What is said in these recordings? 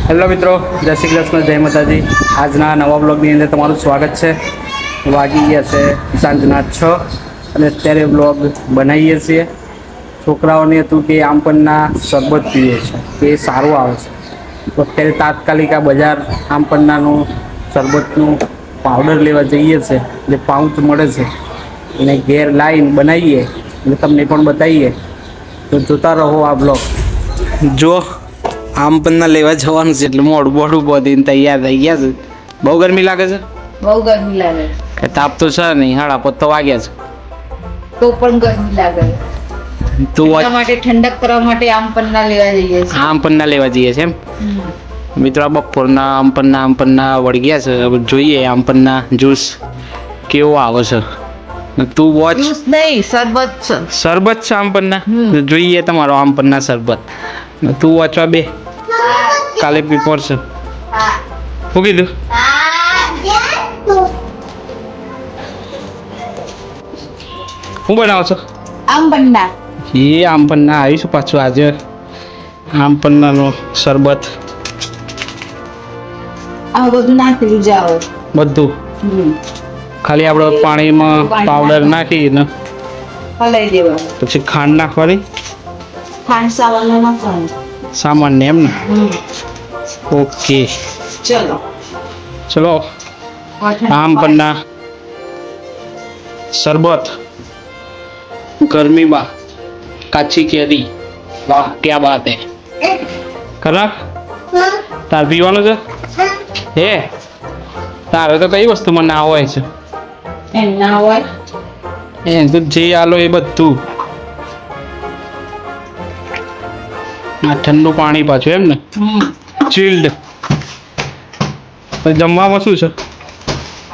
Hello મિત્રો, જય શ્રી કૃષ્ણ, જય માતાજી. આજના નવા બ્લોગની અંદર તમારું સ્વાગત છે. વાગી ગયા છે સાંજના 6 અને અત્યારે બ્લોગ બનાવીએ છીએ. છોકરાઓને હતું કે આમપણના શરબત પીએ છે, તે સારું આવે છે. તો અત્યારે તાત્કાલિક આ બજાર આમપન્નાનું શરબતનું પાવડર લેવા જઈએ છે, જે પાઉચ મળે છે એને ઘેર લાવીને બનાવીએ અને તમને પણ બતાવીએ. તો જોતા રહો આ બ્લોગ. જો આમપન્ના લેવા જવાનું છે એટલે મોડું બોડું બોધીને તૈયાર થઈ ગયા છે. બહુ ગરમી લાગે છે. બહુ ગરમી લાગે કે તાપ તો છે નહીં, 5:30 તો વાગ્યા છે. તો પણ ગરમી લાગે. તું એટલા માટે ઠંડક કરવા માટે આમપન્ના લેવા જઈએ છીએ. આમપન્ના લેવા જઈએ છે એમ. મિત્રો આ બપોરના આમપન્ના વળગ્યા છે. હવે જોઈએ આમપન્ના જ્યુસ કેવો આવે છે. તું વોચ. જ્યુસ નહીં, શરબત છે. શરબત છે આમપન્ના. જોઈએ તમારો આમપન્ના શરબત. તું વાંચવા બે, કાલે પેપર છે. શું કીધું? શું બનાવો છો? આમપન્ના. એ આમપન્ના આવીશું પાછું આજે. આમપન્નાનો શરબત આ બધું નાખી જાઓ. બધું ખાલી આપણે પાણીમાં પાવડર નાખીને હલાઈ દેવાનું. પછી ખાંડ નાખવાની. ખાંડ સાવરને નાખવાનું. સામાન્ય એમ ને? ઓકે, ચલો ચલો. આમપન્ના શરબત ગરમીમાં કાચી કેરી, વાહ ક્યાં બાત હે. ખરા તાર પીવાનું છે? હે તારે તો કઈ વસ્તુમાં ના હોય છે? એમ ના હોય. એ તો જે આલો એ બધું. આ ઠંડુ પાણી પાછું એમ ને? ચિલ્ડ. જમવામાં શું છે?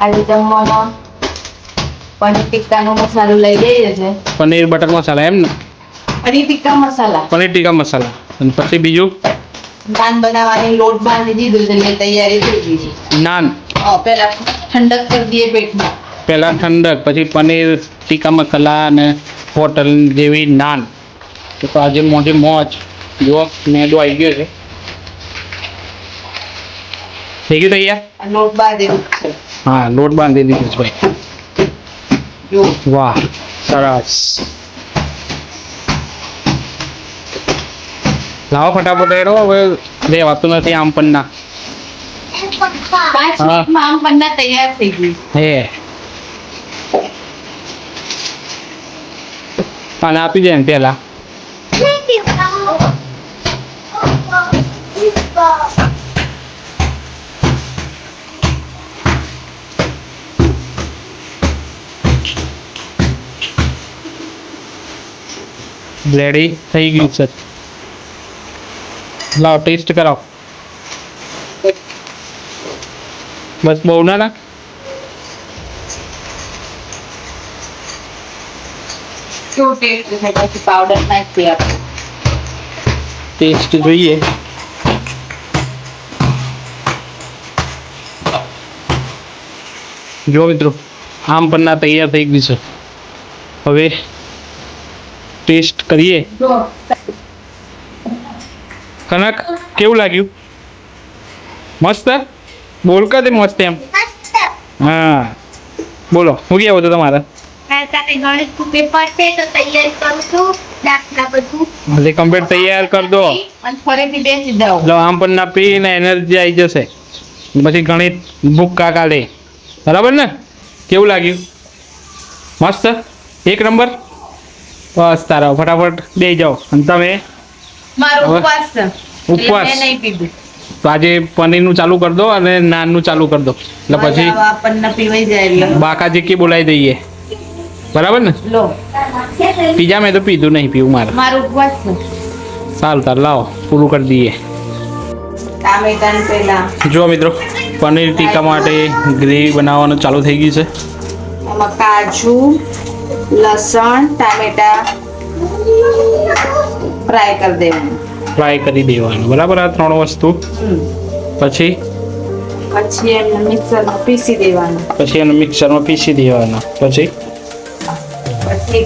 આજે જમવામાં પનીર ટિક્કાનો મસાલો લઈ જઈએ છે. પનીર બટર મસાલા એમ ને? પનીર ટિક્કા મસાલા. પનીર ટીકા મસાલા. અને પછી બીજું નાન બનાવવાની લોટ બાંધી દીધું છે એટલે તૈયારી થઈ ગઈ છે. નાન. પહેલા ઠંડક કરી દઈએ પેટમાં. પહેલા ઠંડક, પછી પનીર ટીકા મસાલા અને હોટલ જેવી નાન. તો આજે મોટી મોજ. જો મેદો આવી ગયો છે. થઈ ગયું તૈયાર? આ લોટ બાંધી દીધું છે. હા, લોટ બાંધી દીધો છે ભાઈ. જો વાહ સરસ. લાવો ફટાફટ એનો, હવે રહેવાતું નથી આમપન્ના. 5 મિનિટમાં આમપન્ના તૈયાર થઈ ગયું. હે પાણી આપી દે ને પેલા. રેડી થઈ ગયું છે. લાવ ટેસ્ટ કરાવો. બસ બહુ ના નાખ. કેવો ટેસ્ટ છે, પછી પાવડર નાખી આપણે. ટેસ્ટ જોઈએ. જો મિત્રો આમપન્ના તૈયાર થઈ ગયું છે. હવે ટેસ્ટ કરીએ. કનક કેવું લાગ્યું? મસ્ત. બોલ કે મસ્ત એમ. હા બોલો, હું કેવું હતું તમારે? હજી કમ્પ્લીટ તૈયાર કરી દો. ફરીથી બેસી જાઓ. એટલે આમપન્ના પીને એનર્જી આવી જશે. પછી ગણિત ભૂક્કા કાઢે. બરાબર ને? કેવું લાગ્યું? મસ્ત, એક નંબર. બસ તારા ફટાફટ બેસી જાઓ. અને તમે? મારો ઉપવાસ છે. ઉપવાસ? મેં નહીં પીધું. તો આજે પનીરનું ચાલુ કરી દો અને નાનનું ચાલુ કરી દો. એટલે પછી આપણને પીવાઈ જાય એટલે બાકાજી કી બોલાવી દઈએ. બરાબર ને? લો. પીજા મેં તો પીધું નહીં, પીવું મારે. મારો ઉપવાસ છે. સારું તાર લાવો પૂરું કરી દઈએ. ટામેટાને પહેલા જો મિત્રો પનીર ટીકા માટે ગ્રેવી બનાવવાનું ચાલુ થઈ ગયું છે. એમાં કાજુ, લસણ, ટામેટા ફ્રાય કરી દેવાનું. ફ્રાય કરી દેવાનું. બરાબર, આ 3 વસ્તુ. પછી એમને મિક્સરમાં પીસી દેવાનું. એને મિક્સરમાં પીસી દેવાના. પછી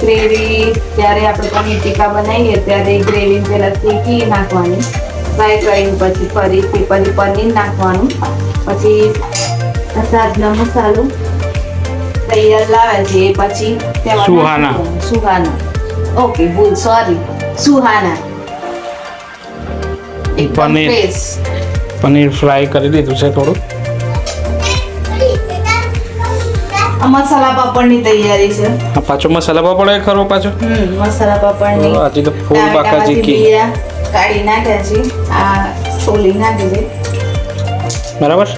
ગ્રેવી જ્યારે આપણે પનીર ટીકા બનાવીએ ત્યારે ગ્રેવી પહેલા શેકી નાખવાની. ફ્રાય કરીને પછી ફરીથી પનીર નાખવાનું. પછી સાદનો મસાલો તૈયાર લાવે છે એ પછી તેમાં સુહાના ઓકે ભૂલ સોરી સુહાના પનીર ફ્રાય કરી દીધું છે થોડું. મસાલા પાપડની તૈયારી છે. આ પાછો મસાલા પાપડ એ ખરો પાછો. મસાલા પાપડની આજે તો ફૂલ બાકાજી કી કાઢી નાખ્યા છે. આ છોલી નાખી દે બરાબર.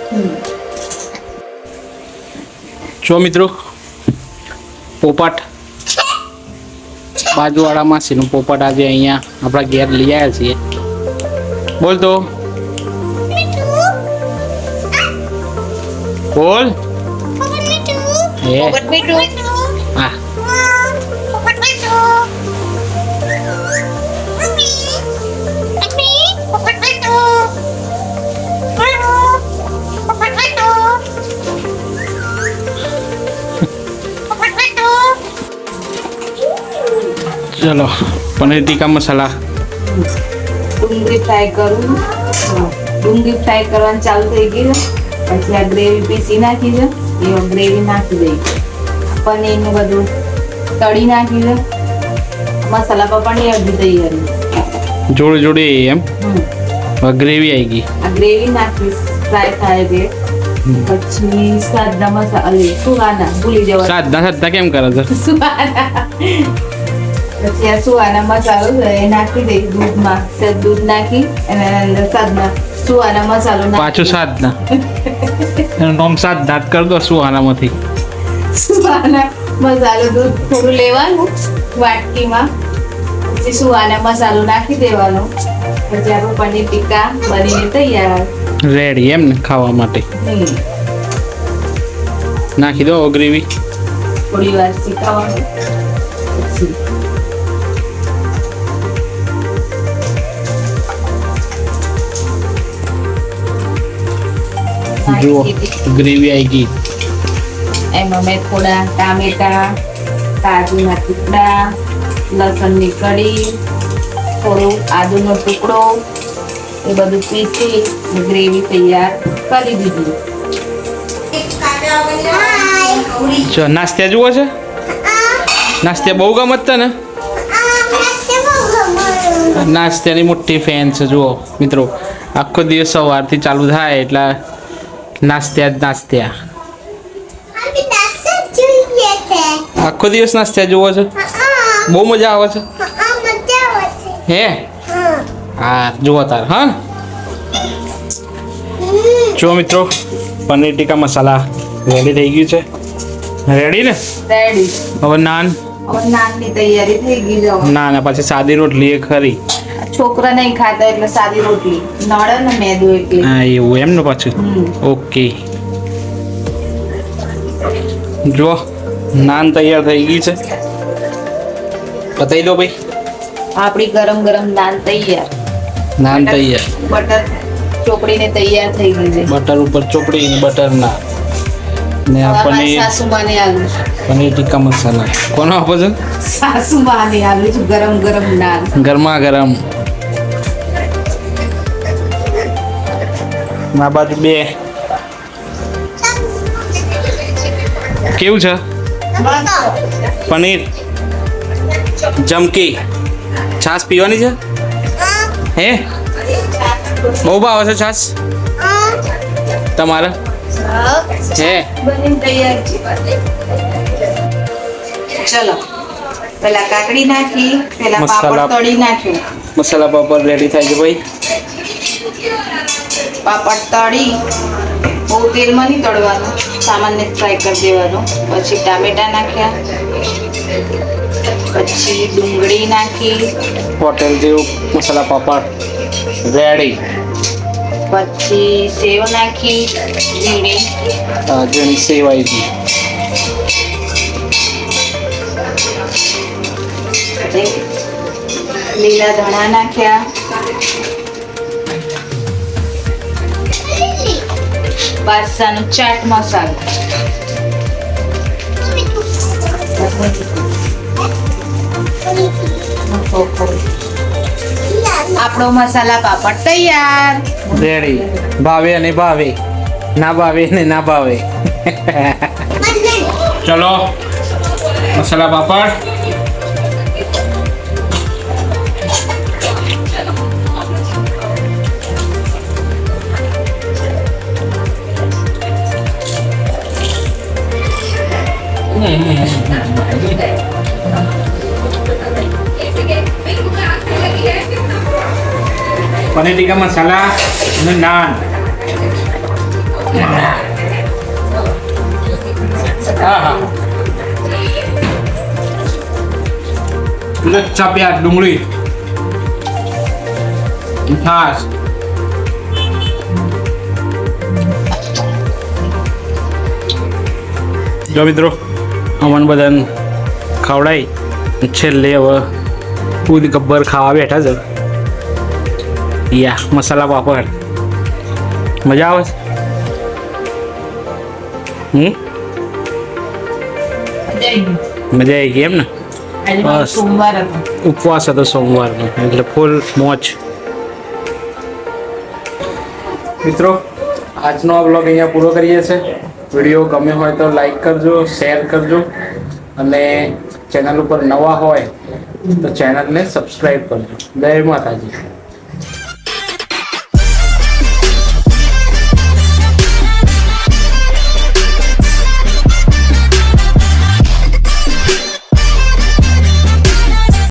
જો મિત્રો પોપટ બાજુવાળા માસીનું પોપટ આજે અહીંયા આપણા ઘેર લઈ આવ્યા છીએ. બોલ તો બોલ હા ચલો પનીર ટીકા મસાલા ડુંગળી ફ્રાય કરું. ડુંગળી ફ્રાય કરવાનું ચાલુ થઈ ગયું. પછી આ ગ્રેવી પીસી નાખી છે એ ગ્રેવી નાખી દઈ. પનીરનું બધું તળી નાખી છે. મસાલા પાપડની અડધી તૈયારી જોડે જોડે એમ ગ્રેવી આવી ગઈ. આ ગ્રેવી નાખી ફ્રાય થાય છે. પછી સાદા મસાલા સુહાના ભૂલી જવા. સાદા કેમ કરે છે? સુહાના પછી આ સુહાના મસાલો છે એ નાખી દઈ દૂધમાં. દૂધ નાખી અને અંદર સાદના સુહાના મસાલો પાછું સાદના એનું નામ સાદના જ કરી દો. સુહાનામાંથી સુહાના મસાલો દૂધ થોડું લેવાનું વાટકીમાં. પછી સુહાના મસાલો નાખી દેવાનો. પછી આપણું પનીર ટીકા બનીને તૈયાર રેડી એમ ને ખાવા માટે. નાખી દો ગ્રેવી. થોડી વાર શીખાવાનું. પછી જુઓ ગ્રેવી આવી ગઈ. એમાં મેં થોડા ટામેટા, કાજુના ટુકડા, લસણની કળી, થોડો આદુનો ટુકડો એ બધું પીસી ગ્રેવી તૈયાર કરી દીધી. નાસ્તા જુઓ છે? નાસ્તા બહુ ગમત છે ને? નાસ્તાની મોટી ફેન છે. જુઓ મિત્રો આખો દિવસ સવારથી ચાલુ થાય એટલે નાસ્તા આખો દિવસ નાસ્તા જુઓ છે. બહુ મજા આવે છે હે? હા જુઓ તાર. હા જો મિત્રો પનીર ટીકા મસાલા રેડી થઈ ગયું છે. રેડી ને? રેડી. હવે નાન. હવે નાનની તૈયારી થઈ ગઈ છે. ના પછી સાદી રોટલી એ ખરી. છોકરા નહીં ખાતા એટલે સાદી રોટલી નળે ને મેદુ એટલે. હા એવું એમ ને પાછું. ઓકે જો નાન તૈયાર થઈ ગઈ છે. બતાવી દો ભાઈ. આપણી ગરમ ગરમ નાન તૈયાર. નાન તૈયાર. બટર ચોપડીને તૈયાર થઈ ગઈ છે. બટર ઉપર ચોપડી ને બટર ના ને આ પનીર. સાસુમાને આલુ પનીર ટીકા મસાલા કોનો આપો છો? સાસુમાને આલુ છું ગરમ ગરમ નાન. ગરમા ગરમ. મા બાજુ બે. કેવું છે પનીર? જમકી છાશ પીવાની છે હે? બહુ ભાવે છે છાશ તમારે હે? બનીને તૈયાર છે. ચલો પેલા કાકડી નાખી, પેલા મસાલા. પાપડ તળી નાખ્યું. મસાલા પાપડ રેડી થાય છે ભાઈ. પાપડ તળી બહુ તેલમાં નહીં તળવાનું, સામાન્ય ફ્રાય કરી દેવાનું. પછી ટામેટા નાખ્યા, પછી ડુંગળી નાખી, હોટેલ જેવું મસાલા પાપડ રેડી. પછી સેવ નાખી ઝીણી. જેની સેવ આવી ગઈ. લીલા ધાણા નાખ્યા, બાદશાહનો ચાટ મસાલો, આપણો મસાલા પાપડ તૈયાર. રેડી. ભાવે અને ભાવે, ના ભાવે ને ના ભાવે. ચલો મસાલા પાપડ. પનીર ટીકા મસાલા અને નાન. આહા. લચ્છા પ્યાજ ડુંગળી છાશ. જો મિત્રો અમન બધાને ખવડાવી છેલ્લે હવે ખુદ ગબ્બર ખાવા બેઠા છે. યા મસાલા પાપડ મજા આવે છે. મજા આવી ગઈ એમ ને. આજે મારો બસ. સોમવાર હતો. ઉપવાસ હતો સોમવારનો એટલે ફૂલ મોજ. મિત્રો આજનો આ બ્લોગ અહીંયા પૂરો કરીએ છીએ. વિડીયો ગમે હોય તો લાઈક કરજો, શેર કરજો અને ચેનલ ઉપર નવા હોય તો ચેનલને સબસ્ક્રાઈબ કરજો. જય માતાજી.